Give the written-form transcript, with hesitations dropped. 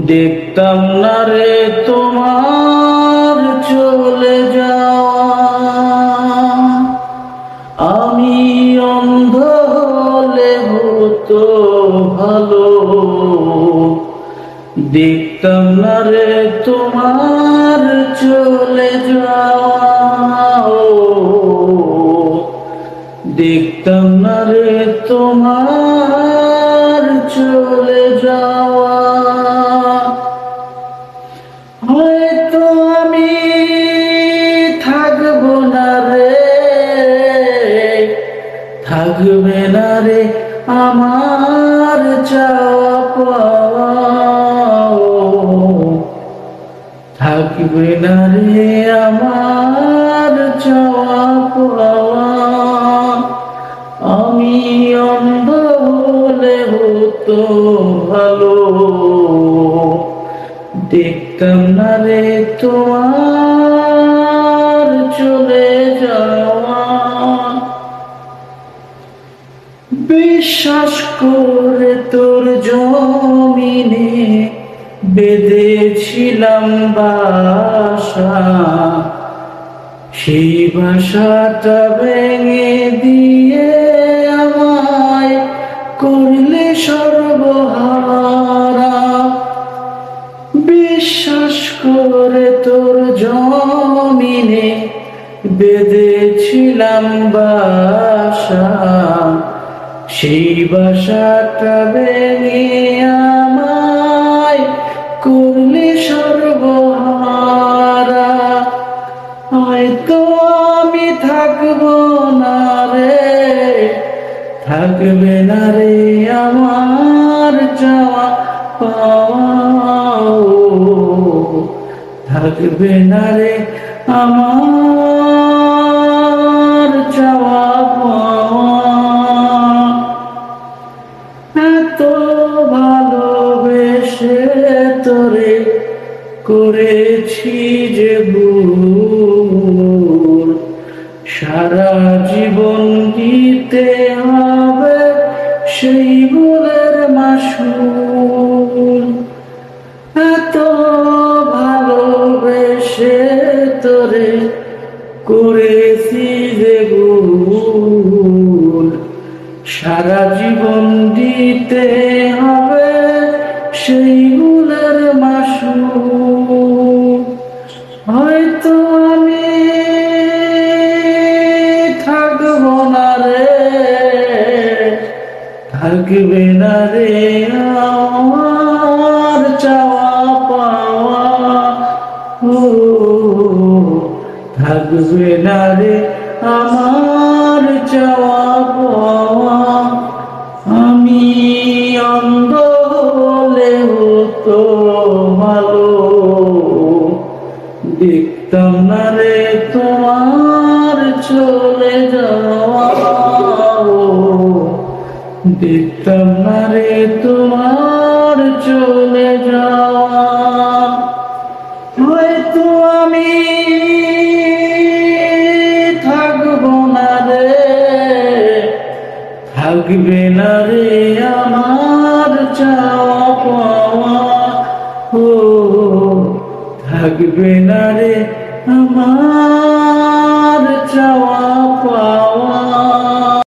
দেখতাম না রে তোমার চলে যাওয়া, আমি অন্ধ হলে হতো ভালো। দেখতাম না রে তোমার চলে যাওয়া, দেখতাম না রে তোমার চলে যাওয়া। হয়তো আমি থাকবো না রে, থাকবে না রে আমার চাওয়া পাওয়া, থাকবে না রে আমার চাওয়া পাওয়া। আমি অন্ধ হলে হতো ভালো, দেখতাম না রে তোমার চলে যাওয়া। বিশ্বাস করে তোর জমিনে বেঁধেছিলাম বাসা, সেই বাসাটা ভেঙে দিয়ে আমায় করলে সর্বহারা। বিশ্বাস করে তোর জমিনে বেঁধেছিলাম বাসা, সেই বাসাটা ভেঙে আমায় করলে সর্বহারা। হয়তো আমি থাকবো না রে, থাকবে না রে আমার চাওয়া পাওয়া, থাকবে না রে আমার চাওয়া পাওয়া। এত ভালোবেসে তোরে করেছি যে ভুল, সারা জীবন দিতে হবে সেই ভুলের মাসুল। এত ভালোবেসে তোরে করেছি যে ভুল, সারা জীবন দিতে হবে সেই ভুলের মাসুল। হয়তো আমি থাকবো না রে, থাকবে না রে আমার চাওয়া পাওয়া, থাকবে না রে আমার চাওয়া পাওয়া। আমি অন্ধ হলে হতো ভালো, দেখতাম না রে তোমার চলে যাওয়া, দেখতাম না রে তোমার চলে যাওয়া। হয়তো আমি থাকবো না রে, থাকবে না রে আমার চাওয়া পাওয়া, থাকবে না রে আমার চাওয়া পাওয়া।